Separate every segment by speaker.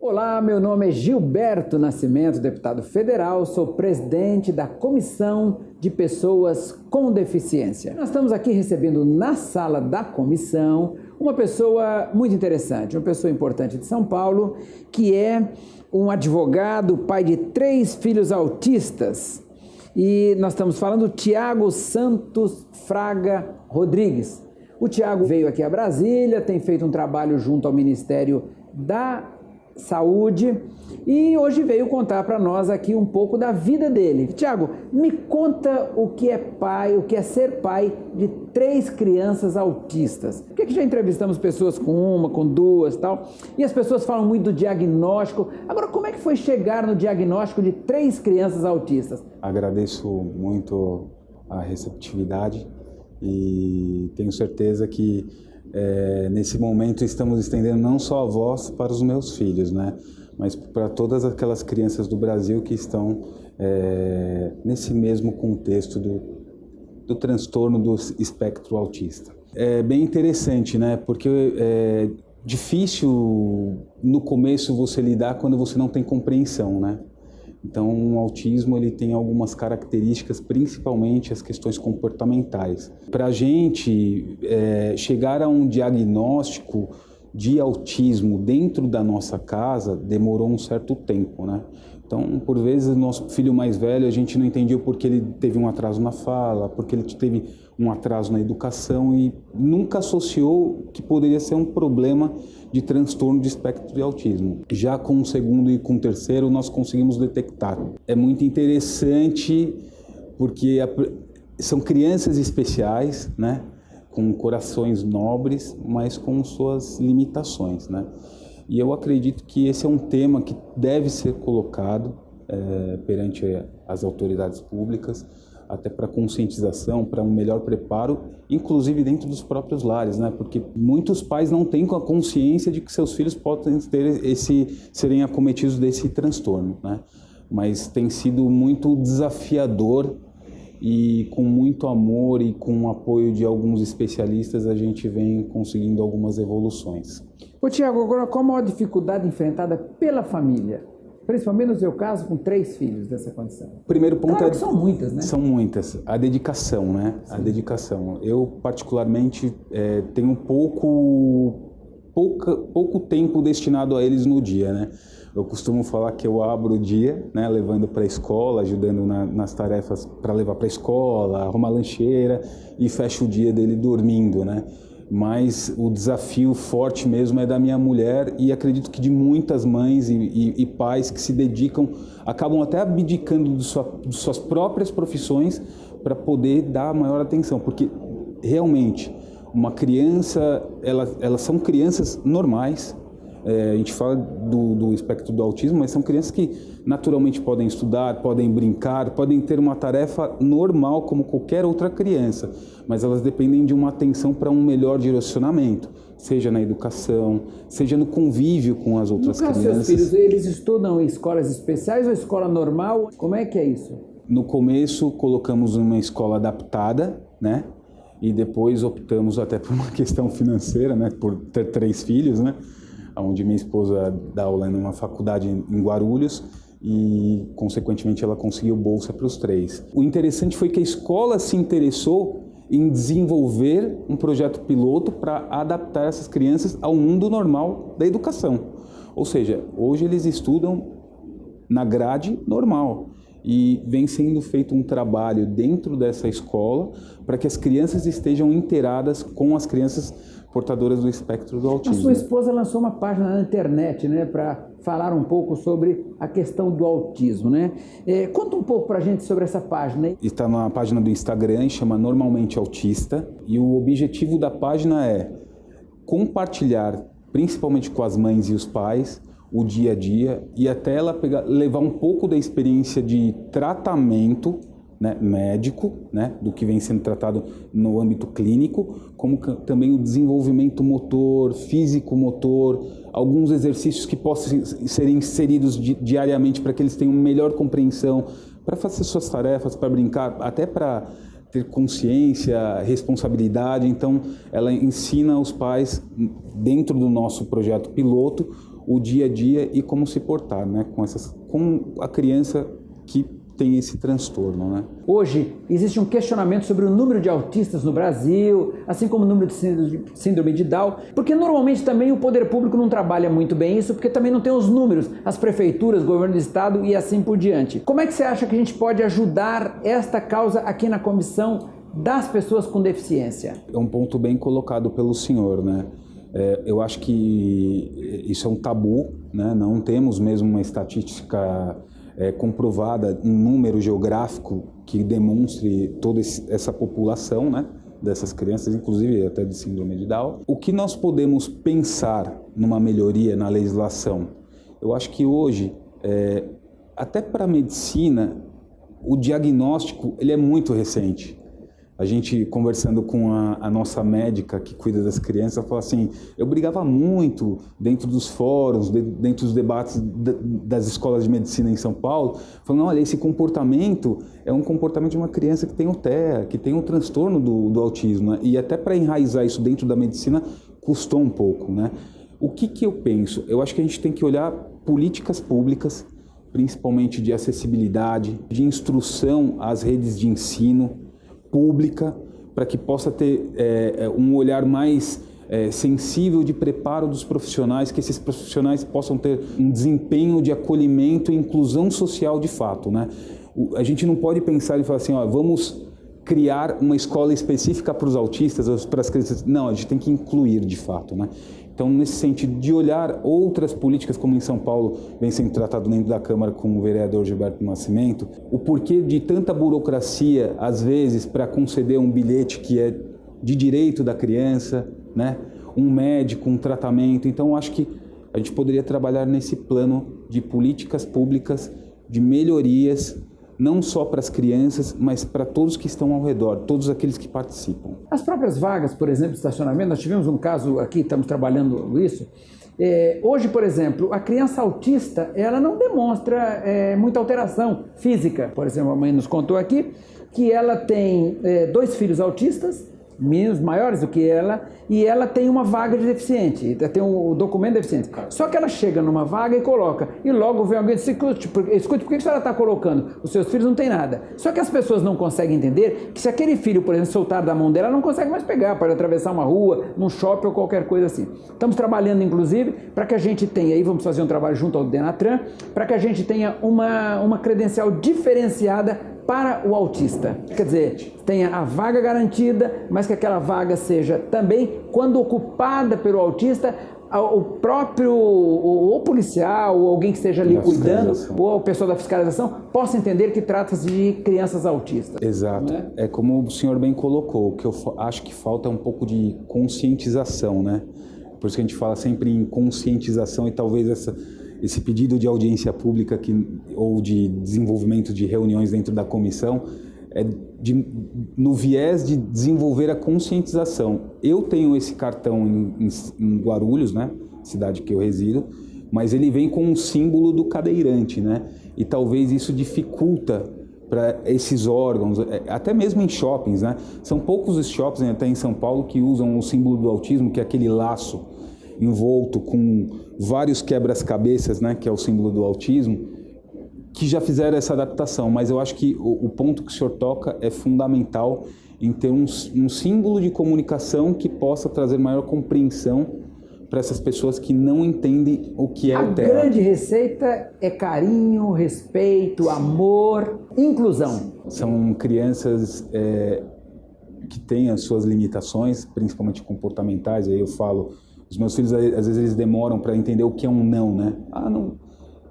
Speaker 1: Olá, meu nome é Gilberto Nascimento, deputado federal, sou presidente da Comissão de Pessoas com Deficiência. Nós estamos aqui recebendo na sala da comissão uma pessoa muito interessante, uma pessoa importante de São Paulo, que é um advogado, pai de 3 filhos autistas. E nós estamos falando do Tiago Santos Fraga Rodrigues. O Tiago veio aqui a Brasília, tem feito um trabalho junto ao Ministério da Saúde e hoje veio contar para nós aqui um pouco da vida dele. Tiago, me conta o que é pai, o que é ser pai de 3 crianças autistas. Por que já entrevistamos pessoas com uma, com 2 e tal, e as pessoas falam muito do diagnóstico. Agora, como é que foi chegar no diagnóstico de 3 crianças autistas?
Speaker 2: Agradeço muito a receptividade e tenho certeza que nesse momento estamos estendendo não só a voz para os meus filhos, né, mas para todas aquelas crianças do Brasil que estão nesse mesmo contexto do transtorno do espectro autista. É bem interessante, né, porque é difícil no começo você lidar quando você não tem compreensão, né? Então, o autismo ele tem algumas características, principalmente as questões comportamentais. Para a gente chegar a um diagnóstico de autismo dentro da nossa casa demorou um certo tempo, né? Então, por vezes, nosso filho mais velho, a gente não entendia porque ele teve um atraso na fala, porque ele teve um atraso na educação e nunca associou que poderia ser um problema de transtorno de espectro de autismo. Já com o segundo e com o terceiro, nós conseguimos detectar. É muito interessante porque são crianças especiais, né? Com corações nobres, mas com suas limitações, né? E eu acredito que esse é um tema que deve ser colocado perante as autoridades públicas, até para conscientização, para um melhor preparo, inclusive dentro dos próprios lares, né? Porque muitos pais não têm a consciência de que seus filhos podem serem acometidos desse transtorno, né? Mas tem sido muito desafiador e com muito amor e com o apoio de alguns especialistas a gente vem conseguindo algumas evoluções.
Speaker 1: Ô Tiago, agora qual a maior dificuldade enfrentada pela família? Principalmente no seu caso, com 3 filhos dessa condição.
Speaker 2: Primeiro ponto
Speaker 1: claro que são muitas, né?
Speaker 2: São muitas. A dedicação, né? Sim. A dedicação. Eu, particularmente, tenho pouco tempo destinado a eles no dia, né? Eu costumo falar que eu abro o dia, né, levando para a escola, ajudando nas tarefas para levar para a escola, arrumar lancheira e fecho o dia dele dormindo, né? Mas o desafio forte mesmo é da minha mulher e acredito que de muitas mães e pais que se dedicam, acabam até abdicando de suas próprias profissões para poder dar maior atenção, porque realmente uma criança, elas são crianças normais. A gente fala do espectro do autismo, mas são crianças que naturalmente podem estudar, podem brincar, podem ter uma tarefa normal como qualquer outra criança, mas elas dependem de uma atenção para um melhor direcionamento, seja na educação, seja no convívio com as outras crianças.
Speaker 1: No caso, seus filhos, eles estudam em escolas especiais ou escola normal? Como é que é isso?
Speaker 2: No começo, colocamos uma escola adaptada, né? E depois optamos até por uma questão financeira, né? Por ter 3 filhos, né? Onde minha esposa dá aula numa faculdade em Guarulhos e, consequentemente, ela conseguiu bolsa para os 3. O interessante foi que a escola se interessou em desenvolver um projeto piloto para adaptar essas crianças ao mundo normal da educação. Ou seja, hoje eles estudam na grade normal e vem sendo feito um trabalho dentro dessa escola para que as crianças estejam inteiradas com as crianças portadoras do espectro do autismo.
Speaker 1: A sua esposa lançou uma página na internet, né, para falar um pouco sobre a questão do autismo, né? Conta um pouco para a gente sobre essa página.
Speaker 2: Está na página do Instagram, chama Normalmente Autista, e o objetivo da página é compartilhar, principalmente com as mães e os pais, o dia a dia e até ela levar um pouco da experiência de tratamento, né, médico, né, do que vem sendo tratado no âmbito clínico, como também o desenvolvimento motor, físico-motor, alguns exercícios que possam ser inseridos diariamente para que eles tenham melhor compreensão, para fazer suas tarefas, para brincar, até para ter consciência, responsabilidade. Então, ela ensina os pais, dentro do nosso projeto piloto, o dia a dia e como se portar, né, com a criança que tem esse transtorno, né?
Speaker 1: Hoje, existe um questionamento sobre o número de autistas no Brasil, assim como o número de síndrome de Down, porque normalmente também o poder público não trabalha muito bem isso, porque também não tem os números, as prefeituras, governo do estado e assim por diante. Como é que você acha que a gente pode ajudar esta causa aqui na comissão das pessoas com deficiência?
Speaker 2: É um ponto bem colocado pelo senhor, né? Eu acho que isso é um tabu, né? Não temos mesmo uma estatística comprovada, um número geográfico que demonstre toda essa população, né, dessas crianças, inclusive até de síndrome de Down. O que nós podemos pensar numa melhoria na legislação? Eu acho que hoje, até para a medicina, o diagnóstico ele é muito recente. A gente, conversando com a nossa médica que cuida das crianças, ela falou assim, eu brigava muito dentro dos fóruns, dentro dos debates das escolas de medicina em São Paulo, falando, olha, esse comportamento é um comportamento de uma criança que tem o TEA, que tem um transtorno do autismo, né? E até para enraizar isso dentro da medicina, custou um pouco, né? O que eu penso? Eu acho que a gente tem que olhar políticas públicas, principalmente de acessibilidade, de instrução às redes de ensino, pública, para que possa ter um olhar mais sensível de preparo dos profissionais, que esses profissionais possam ter um desempenho de acolhimento e inclusão social de fato, né? A gente não pode pensar e falar assim, ó, vamos criar uma escola específica para os autistas, para as crianças. Não, a gente tem que incluir de fato, né? Então, nesse sentido de olhar outras políticas, como em São Paulo vem sendo tratado dentro da Câmara com o vereador Gilberto Nascimento, o porquê de tanta burocracia, às vezes, para conceder um bilhete que é de direito da criança, né? Um médico, um tratamento. Então, acho que a gente poderia trabalhar nesse plano de políticas públicas, de melhorias, não só para as crianças, mas para todos que estão ao redor, todos aqueles que participam.
Speaker 1: As próprias vagas, por exemplo, de estacionamento, nós tivemos um caso aqui, estamos trabalhando isso. Hoje, por exemplo, a criança autista, ela não demonstra muita alteração física. Por exemplo, a mãe nos contou aqui que ela tem 2 filhos autistas, meninos maiores do que ela, e ela tem uma vaga de deficiente, tem um documento de deficiente. Só que ela chega numa vaga e coloca, e logo vem alguém e diz, escute, por que a senhora está colocando? Os seus filhos não têm nada. Só que as pessoas não conseguem entender que se aquele filho, por exemplo, soltar da mão dela, ela não consegue mais pegar, pode atravessar uma rua, num shopping ou qualquer coisa assim. Estamos trabalhando, inclusive, para que a gente tenha, aí vamos fazer um trabalho junto ao Denatran, para que a gente tenha uma credencial diferenciada para o autista. Quer dizer, tenha a vaga garantida, mas que aquela vaga seja também, quando ocupada pelo autista, o próprio ou policial, ou alguém que esteja ali cuidando, ou a pessoa da fiscalização, possa entender que trata-se de crianças autistas.
Speaker 2: Exato. Né? É como o senhor bem colocou, o que eu acho que falta é um pouco de conscientização, né? Por isso que a gente fala sempre em conscientização e talvez esse pedido de audiência pública ou de desenvolvimento de reuniões dentro da comissão no viés de desenvolver a conscientização. Eu tenho esse cartão em Guarulhos, né, cidade que eu resido, mas ele vem com um símbolo do cadeirante, né? E talvez isso dificulta para esses órgãos, até mesmo em shoppings, né? São poucos os shoppings, até em São Paulo, que usam o símbolo do autismo, que é aquele laço envolto com vários quebra-cabeças, né, que é o símbolo do autismo, que já fizeram essa adaptação, mas eu acho que o ponto que o senhor toca é fundamental em ter um símbolo de comunicação que possa trazer maior compreensão para essas pessoas que não entendem o que é o TEA.
Speaker 1: A grande receita é carinho, respeito, amor, inclusão.
Speaker 2: São crianças que têm as suas limitações, principalmente comportamentais, aí eu falo, os meus filhos, às vezes, eles demoram para entender o que é um não, né? Ah, não,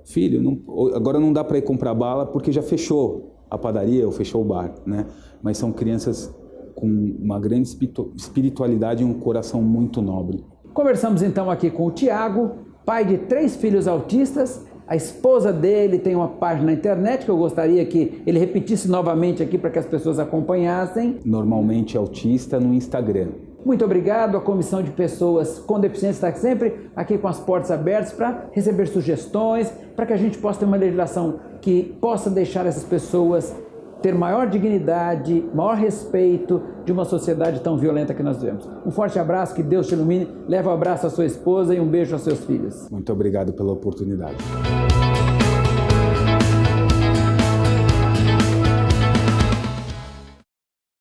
Speaker 2: filho, agora não dá para ir comprar bala porque já fechou a padaria ou fechou o bar, né? Mas são crianças com uma grande espiritualidade e um coração muito nobre.
Speaker 1: Conversamos então aqui com o Tiago, pai de 3 filhos autistas. A esposa dele tem uma página na internet que eu gostaria que ele repetisse novamente aqui para que as pessoas acompanhassem.
Speaker 2: Normalmente autista no Instagram.
Speaker 1: Muito obrigado. A Comissão de Pessoas com Deficiência está sempre aqui com as portas abertas para receber sugestões, para que a gente possa ter uma legislação que possa deixar essas pessoas ter maior dignidade, maior respeito de uma sociedade tão violenta que nós vivemos. Um forte abraço, que Deus te ilumine. Leva um abraço à sua esposa e um beijo aos seus filhos.
Speaker 2: Muito obrigado pela oportunidade.